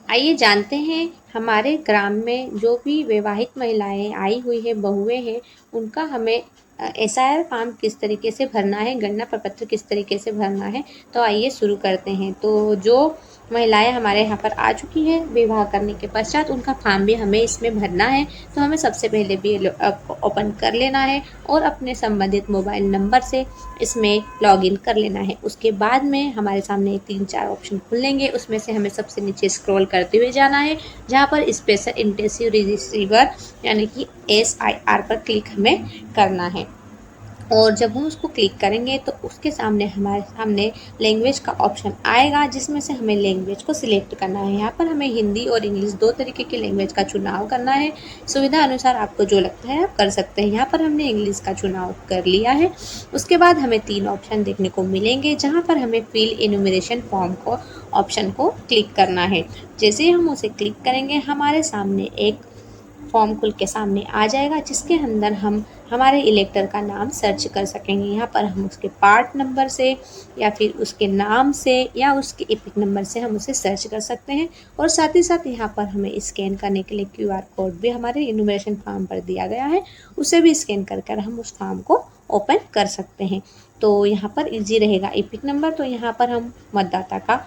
आइए जानते हैं हमारे ग्राम में जो भी विवाहित महिलाएं आई हुई है, बहुएं हैं, उनका हमें एसआईआर फॉर्म किस तरीके से भरना है, गणना प्रपत्र किस तरीके से भरना है। तो आइए शुरू करते हैं। तो जो महिलाएं हमारे यहाँ पर आ चुकी हैं विवाह करने के पश्चात, उनका फॉर्म भी हमें इसमें भरना है। तो हमें सबसे पहले भी ओपन कर लेना है और अपने संबंधित मोबाइल नंबर से इसमें लॉगिन कर लेना है। उसके बाद में हमारे सामने 3-4 ऑप्शन खुलेंगे, उसमें से हमें सबसे नीचे स्क्रॉल करते हुए जाना है, जहाँ पर स्पेशल इंटेंसिव रिसीवर यानी कि SIR पर क्लिक हमें करना है। और जब हम उसको क्लिक करेंगे तो उसके सामने हमारे सामने लैंग्वेज का ऑप्शन आएगा, जिसमें से हमें लैंग्वेज को सिलेक्ट करना है। यहाँ पर हमें हिंदी और इंग्लिश दो तरीके की लैंग्वेज का चुनाव करना है। सुविधा अनुसार आपको जो लगता है आप कर सकते हैं। यहाँ पर हमने इंग्लिश का चुनाव कर लिया है। उसके बाद हमें 3 ऑप्शन देखने को मिलेंगे, जहाँ पर हमें फिल इन्यूमरेशन फॉर्म को ऑप्शन को क्लिक करना है। जैसे ही हम उसे क्लिक करेंगे हमारे सामने एक फॉर्म खुल के सामने आ जाएगा, जिसके अंदर हम हमारे इलेक्टर का नाम सर्च कर सकेंगे। यहाँ पर हम उसके पार्ट नंबर से या फिर उसके नाम से या उसके एपिक नंबर से हम उसे सर्च कर सकते हैं। और साथ ही साथ यहाँ पर हमें स्कैन करने के लिए QR कोड भी हमारे इन्यूमरेशन फॉर्म पर दिया गया है, उसे भी स्कैन कर हम उस फॉर्म को ओपन कर सकते हैं। तो यहाँ पर इजी रहेगा एपिक नंबर। तो यहाँ पर हम मतदाता का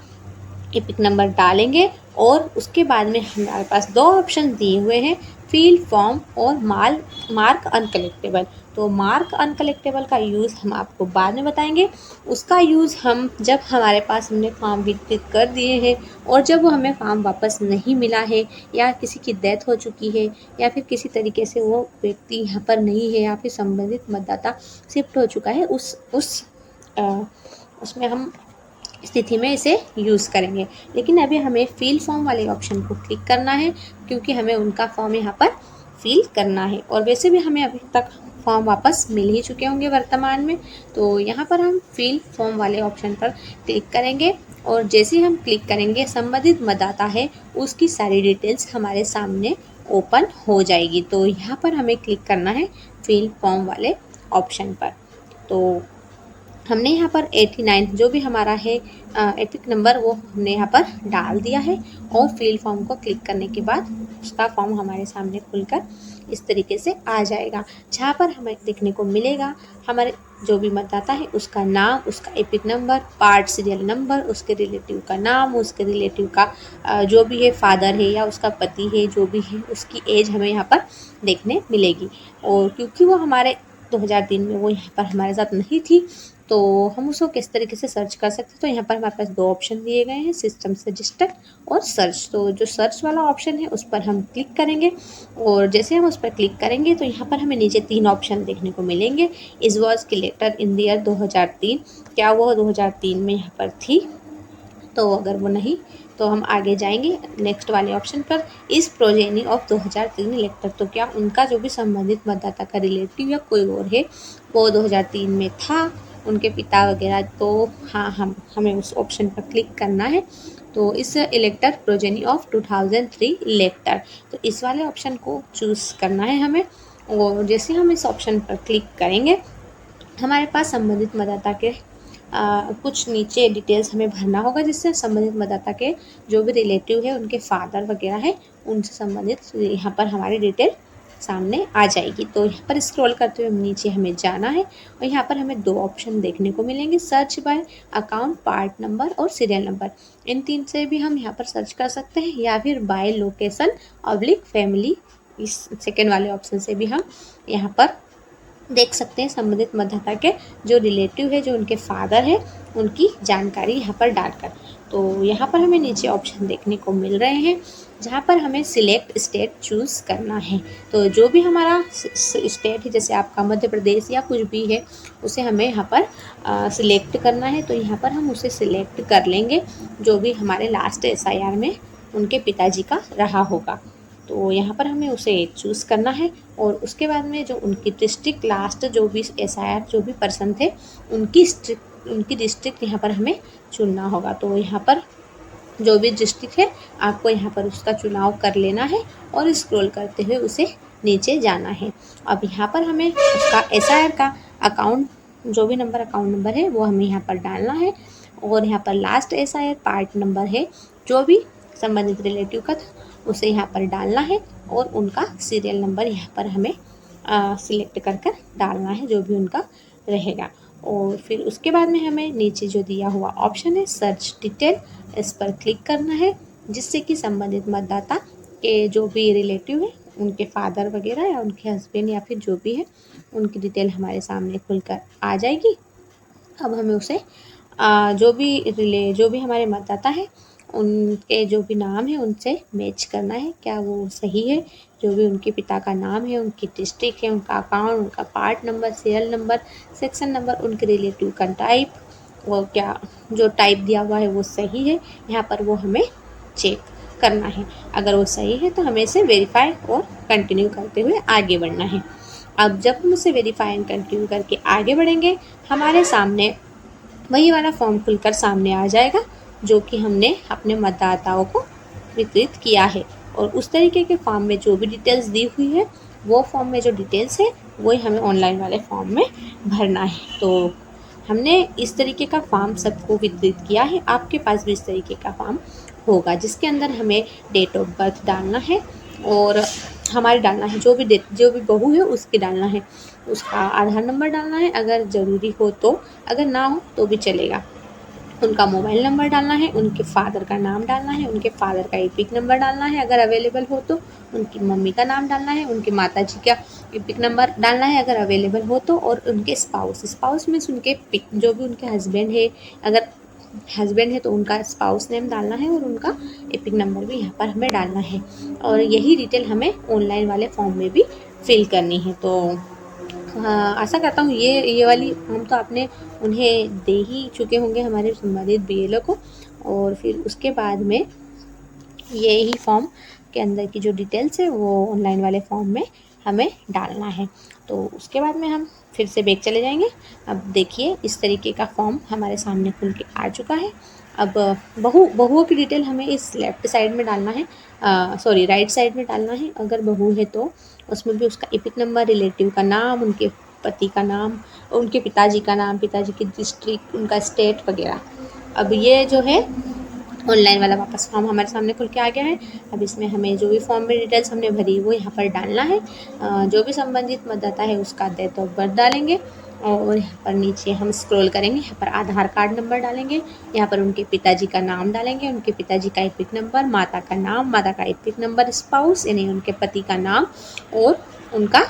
एपिक नंबर डालेंगे और उसके बाद में हमारे पास 2 ऑप्शन दिए हुए हैं, फील्ड फॉर्म और मार्क अनकलेक्टेबल। तो मार्क अनकलेक्टेबल का यूज़ हम आपको बाद में बताएंगे। उसका यूज़ हम जब हमारे पास हमने फॉर्म वितरित कर दिए हैं और जब वो हमें फॉर्म वापस नहीं मिला है, या किसी की डेथ हो चुकी है, या फिर किसी तरीके से वो व्यक्ति यहाँ पर नहीं है, या फिर संबंधित मतदाता शिफ्ट हो चुका है, उसमें हम स्थिति में इसे यूज़ करेंगे। लेकिन अभी हमें फिल फॉर्म वाले ऑप्शन को क्लिक करना है, क्योंकि हमें उनका फॉर्म यहाँ पर फिल करना है। और वैसे भी हमें अभी तक फॉर्म वापस मिल ही चुके होंगे वर्तमान में। तो यहाँ पर हम फिल फॉर्म वाले ऑप्शन पर क्लिक करेंगे और जैसे ही हम क्लिक करेंगे संबंधित मतदाता है उसकी सारी डिटेल्स हमारे सामने ओपन हो जाएगी। तो यहाँ पर हमें क्लिक करना है फिल फॉर्म वाले ऑप्शन पर। तो हमने यहाँ पर 89 जो भी हमारा है एपिक नंबर, वो हमने यहाँ पर डाल दिया है। और फिल फॉर्म को क्लिक करने के बाद उसका फॉर्म हमारे सामने खुलकर इस तरीके से आ जाएगा, जहाँ पर हमें देखने को मिलेगा हमारे जो भी मतदाता है उसका नाम, उसका epic number, part serial number, उसके रिलेटिव का नाम, उसके रिलेटिव का जो भी है फादर है या उसका पति है, जो भी है उसकी एज हमें यहाँ पर देखने मिलेगी। और क्योंकि वो हमारे 2003 में वो यहाँ पर हमारे साथ नहीं थी, तो हम उसको किस तरीके से सर्च कर सकते हैं। तो यहाँ पर हमारे पास 2 ऑप्शन दिए गए हैं, सिस्टम सजेस्टेड और सर्च। तो जो सर्च वाला ऑप्शन है उस पर हम क्लिक करेंगे और जैसे हम उस पर क्लिक करेंगे तो यहाँ पर हमें नीचे 3 ऑप्शन देखने को मिलेंगे। Is was collector in the year 2003, क्या वो 2003 में यहाँ पर थी। तो अगर वो नहीं तो हम आगे जाएंगे नेक्स्ट वाले ऑप्शन पर, इस प्रोजेनी ऑफ 2003 इलेक्टर। तो क्या उनका जो भी संबंधित मतदाता का रिलेटिव या कोई और है वो 2003 में था, उनके पिता वगैरह। तो हाँ, हमें उस ऑप्शन पर क्लिक करना है। तो इस इलेक्टर प्रोजेनी ऑफ 2003 इलेक्टर, तो इस वाले ऑप्शन को चूज़ करना है हमें। और जैसे हम इस ऑप्शन पर क्लिक करेंगे हमारे पास संबंधित मतदाता के कुछ नीचे डिटेल्स हमें भरना होगा, जिससे संबंधित मतदाता के जो भी रिलेटिव है, उनके फादर वगैरह है, उनसे संबंधित यहाँ पर हमारी डिटेल सामने आ जाएगी। तो यहाँ पर स्क्रॉल करते हुए नीचे हमें जाना है और यहाँ पर हमें 2 ऑप्शन देखने को मिलेंगे, search by account, part number और सीरियल नंबर। इन 3 से भी हम यहाँ पर सर्च कर सकते हैं, या फिर बाय लोकेशन ऑब्लिक फैमिली, इस सेकेंड वाले ऑप्शन से भी हम यहाँ पर देख सकते हैं संबंधित मतदाता के जो रिलेटिव है, जो उनके फादर है, उनकी जानकारी यहाँ पर डालकर। तो यहाँ पर हमें नीचे ऑप्शन देखने को मिल रहे हैं, जहाँ पर हमें सिलेक्ट स्टेट चूज़ करना है। तो जो भी हमारा स्टेट है, जैसे आपका मध्य प्रदेश या कुछ भी है, उसे हमें यहाँ पर सिलेक्ट करना है। तो यहाँ पर हम उसे सिलेक्ट कर लेंगे जो भी हमारे लास्ट SIR में उनके पिताजी का रहा होगा। तो यहाँ पर हमें उसे चूज़ करना है। और उसके बाद में जो उनकी डिस्ट्रिक्ट लास्ट जो भी SIR जो भी पर्सन थे, उनकी डिस्ट्रिक्ट यहाँ पर हमें चुनना होगा। तो यहाँ पर जो भी डिस्ट्रिक्ट है आपको यहाँ पर उसका चुनाव कर लेना है और स्क्रॉल करते हुए उसे नीचे जाना है। अब यहाँ पर हमें उसका SIR का अकाउंट, जो भी अकाउंट नंबर है वो हमें यहाँ पर डालना है। और यहाँ पर लास्ट SIR पार्ट नंबर है, जो भी संबंधित रिलेटिव का था उसे यहाँ पर डालना है और उनका सीरियल नंबर यहाँ पर हमें सिलेक्ट कर कर डालना है, जो भी उनका रहेगा। और फिर उसके बाद में हमें नीचे जो दिया हुआ ऑप्शन है सर्च डिटेल, इस पर क्लिक करना है, जिससे कि संबंधित मतदाता के जो भी रिलेटिव है, उनके फादर वगैरह या उनके हस्बैंड या फिर जो भी है, उनकी डिटेल हमारे सामने खुलकर आ जाएगी। अब हमें उसे जो भी हमारे मतदाता है उनके जो भी नाम है उनसे मैच करना है, क्या वो सही है। जो भी उनके पिता का नाम है, उनकी डिस्ट्रिक्ट है, उनका अकाउंट, उनका part number, serial number, section number, उनके रिलेटिव का टाइप, वो क्या जो टाइप दिया हुआ है वो सही है, यहाँ पर वो हमें चेक करना है। अगर वो सही है तो हमें इसे वेरीफाई और कंटिन्यू करते हुए आगे बढ़ना है। अब जब हम उसे वेरीफाई एंड कंटिन्यू करके आगे बढ़ेंगे, हमारे सामने वही वाला फॉर्म खुलकर सामने आ जाएगा जो कि हमने अपने मतदाताओं को वितरित किया है। और उस तरीके के फॉर्म में जो भी डिटेल्स दी हुई है, वो फॉर्म में जो डिटेल्स है वही हमें ऑनलाइन वाले फॉर्म में भरना है। तो हमने इस तरीके का फॉर्म सबको वितरित किया है। आपके पास भी इस तरीके का फॉर्म होगा, जिसके अंदर हमें डेट ऑफ बर्थ डालना है और हमारे डालना है, जो भी बहू है उसके डालना है, उसका आधार नंबर डालना है अगर ज़रूरी हो तो, अगर ना हो तो भी चलेगा। उनका मोबाइल नंबर डालना है, उनके फादर का नाम डालना है, उनके फादर का एपिक नंबर डालना है अगर अवेलेबल हो तो, उनकी मम्मी का नाम डालना है, उनकी माता जी का एपिक नंबर डालना है अगर अवेलेबल हो तो, और उनके स्पाउस में उनके जो भी उनके हस्बैंड है, अगर हस्बैंड है तो उनका स्पाउस नेम डालना है और उनका एपिक नंबर भी यहाँ पर हमें डालना है। और यही डिटेल हमें ऑनलाइन वाले फॉर्म में भी फिल करनी है। तो हाँ, आशा करता हूँ ये वाली फॉर्म तो आपने उन्हें दे ही चुके होंगे, हमारे संबंधित बीएलओ को। और फिर उसके बाद में यही फॉर्म के अंदर की जो डिटेल्स है वो ऑनलाइन वाले फॉर्म में हमें डालना है। तो उसके बाद में हम फिर से बैक चले जाएंगे। अब देखिए इस तरीके का फॉर्म हमारे सामने खुल के आ चुका है। अब बहुओं की डिटेल हमें इस लेफ्ट साइड में डालना है, सॉरी राइट साइड में डालना है। अगर बहू है तो उसमें भी उसका एपिक नंबर, रिलेटिव का नाम, उनके पति का नाम, उनके पिताजी का नाम, पिताजी की डिस्ट्रिक्ट, उनका स्टेट वगैरह। अब ये जो है ऑनलाइन वाला वापस फॉर्म हमारे सामने खुल के आ गया है। अब इसमें हमें जो भी फॉर्म में डिटेल्स हमने भरी वो यहाँ पर डालना है। जो भी संबंधित मतदाता है उसका डेट ऑफ बर्थ डालेंगे और यहाँ पर नीचे हम स्क्रॉल करेंगे, यहाँ पर आधार कार्ड नंबर डालेंगे, यहाँ पर उनके पिताजी का नाम डालेंगे, उनके पिताजी का एपिक नंबर, माता का नाम, माता का एपिक नंबर, स्पाउस यानी उनके पति का नाम और उनका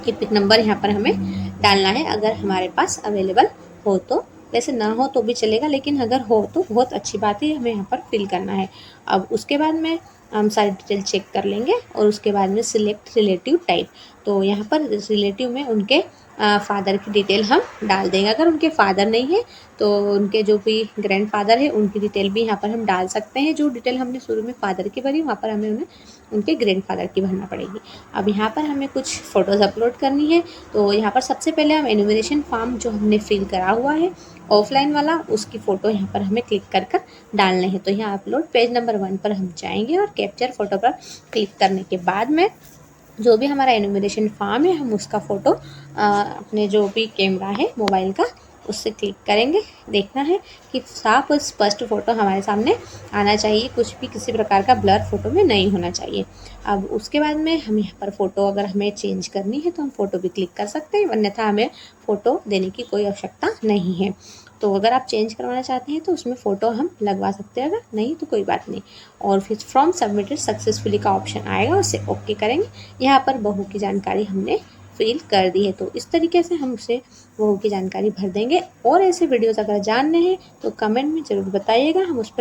एपिक नंबर यहाँ पर हमें डालना है अगर हमारे पास अवेलेबल हो तो। वैसे ना हो तो भी चलेगा, लेकिन अगर हो तो बहुत अच्छी बात है, हमें यहाँ पर फिल करना है। अब उसके बाद में हम सारी डिटेल चेक कर लेंगे और उसके बाद में सिलेक्ट रिलेटिव टाइप। तो यहाँ पर रिलेटिव में उनके फादर की डिटेल हम डाल देंगे। अगर उनके फादर नहीं है तो उनके जो भी ग्रैंड फादर है उनकी डिटेल भी यहाँ पर हम डाल सकते हैं। जो डिटेल हमने शुरू में फादर की भरी वहाँ पर हमें उन्हें उनके ग्रैंड फादर की भरना पड़ेगी। अब यहाँ पर हमें कुछ फ़ोटोज़ अपलोड करनी है। तो यहाँ पर सबसे पहले हम एनुमरेशन फॉर्म जो हमने फिल करा हुआ है ऑफलाइन वाला, उसकी फ़ोटो यहाँ पर हमें क्लिक कर कर डालने हैं। तो यहाँ अपलोड पेज नंबर 1 पर हम जाएंगे और कैप्चर फ़ोटो पर क्लिक करने के बाद में जो भी हमारा एनुमरेशन फॉर्म है हम उसका फ़ोटो अपने जो भी कैमरा है मोबाइल का उससे क्लिक करेंगे। देखना है कि साफ और स्पष्ट फ़ोटो हमारे सामने आना चाहिए, कुछ भी किसी प्रकार का ब्लर फ़ोटो में नहीं होना चाहिए। अब उसके बाद में हम यहाँ पर फ़ोटो अगर हमें चेंज करनी है तो हम फ़ोटो भी क्लिक कर सकते हैं, अन्यथा हमें फ़ोटो देने की कोई आवश्यकता नहीं है। तो अगर आप चेंज करवाना चाहते हैं तो उसमें फ़ोटो हम लगवा सकते हैं, अगर नहीं तो कोई बात नहीं। और फिर फ्रॉम सबमिटेड सक्सेसफुली का ऑप्शन आएगा, उससे ओके करेंगे। यहाँ पर बहू की जानकारी हमने फिल कर दी है। तो इस तरीके से हम उसे बहू की जानकारी भर देंगे। और ऐसे वीडियोज़ अगर जानने हैं तो कमेंट में ज़रूर बताइएगा, हम उस पर